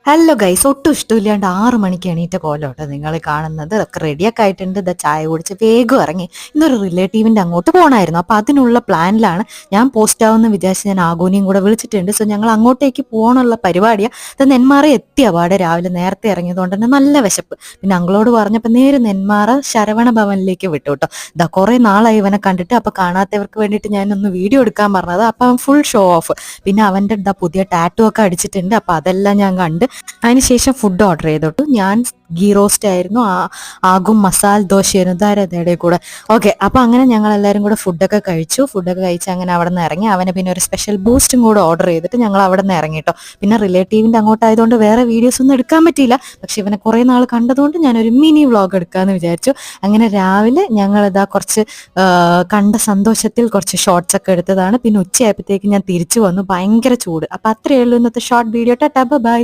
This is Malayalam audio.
ഹലോ ഗൈസ്, ഒട്ടും ഇഷ്ടമില്ലാണ്ട് 6 മണിക്ക് എണീറ്റ കോലോട്ടോ നിങ്ങൾ കാണുന്നത്. ഒക്കെ റെഡിയൊക്കെ ആയിട്ടുണ്ട്. ഇതാ ചായ കുടിച്ച് വേഗം ഇറങ്ങി. ഇന്നൊരു റിലേറ്റീവിൻ്റെ അങ്ങോട്ട് പോകണമായിരുന്നു. അപ്പോൾ അതിനുള്ള പ്ലാനിലാണ്. ഞാൻ പോസ്റ്റ് ആവുമെന്ന് വിചാരിച്ച് ഞാൻ ആഗോനിയും കൂടെ വിളിച്ചിട്ടുണ്ട്. സോ ഞങ്ങൾ അങ്ങോട്ടേക്ക് പോകാനുള്ള പരിപാടിയാണ്. ഇത് നെന്മാറ എത്തിയ പാടെ രാവിലെ നേരത്തെ ഇറങ്ങിയതുകൊണ്ട് തന്നെ നല്ല വിശപ്പ്. പിന്നെ അങ്ങളോട് പറഞ്ഞപ്പോൾ നേരെ നെന്മാറ ശരവണ ഭവനിലേക്ക് വിട്ടു കേട്ടോ. ഇതാ കുറേ നാളായി ഇവനെ കണ്ടിട്ട്. അപ്പോൾ കാണാത്തവർക്ക് വേണ്ടിയിട്ട് ഞാനൊന്ന് വീഡിയോ എടുക്കാൻ പറഞ്ഞത്. അപ്പോൾ അവൻ ഫുൾ ഷോ ഓഫ്. പിന്നെ അവൻ്റെ ഇതാ പുതിയ ടാറ്റു ഒക്കെ അടിച്ചിട്ടുണ്ട്. അപ്പോൾ അതെല്ലാം ഞാൻ കണ്ട് അതിനുശേഷം ഫുഡ് ഓർഡർ ചെയ്തോട്ടു. ഞാൻ ഗീ റോസ്റ്റ് ആയിരുന്നു, ആകും മസാല ദോശയായിരുന്നു, ധാരതയുടെ കൂടെ. ഓക്കെ, അപ്പോൾ അങ്ങനെ ഞങ്ങൾ എല്ലാവരും കൂടെ ഫുഡൊക്കെ കഴിച്ച് അങ്ങനെ അവിടെ നിന്ന് ഇറങ്ങി. അവനെ പിന്നെ ഒരു സ്പെഷ്യൽ ബൂസ്റ്റും കൂടെ ഓർഡർ ചെയ്തിട്ട് ഞങ്ങൾ അവിടെ നിന്ന് ഇറങ്ങിട്ടോ. പിന്നെ റിലേറ്റീവിൻ്റെ അങ്ങോട്ടായതുകൊണ്ട് വേറെ വീഡിയോസ് ഒന്നും എടുക്കാൻ പറ്റിയില്ല. പക്ഷെ ഇവനെ കുറേ നാൾ കണ്ടതുകൊണ്ട് ഞാനൊരു മിനി വ്ളോഗ് എടുക്കാമെന്ന് വിചാരിച്ചു. അങ്ങനെ രാവിലെ ഞങ്ങളിതാ കുറച്ച് കണ്ട സന്തോഷത്തിൽ കുറച്ച് ഷോർട്സ് ഒക്കെ എടുത്തതാണ്. പിന്നെ ഉച്ചയായപ്പോഴത്തേക്ക് ഞാൻ തിരിച്ചു വന്നു. ഭയങ്കര ചൂട്. അപ്പോൾ അത്രയേ ഉള്ളൂ ഇന്നത്തെ ഷോർട്ട് വീഡിയോ. ടാറ്റാ, ബൈ.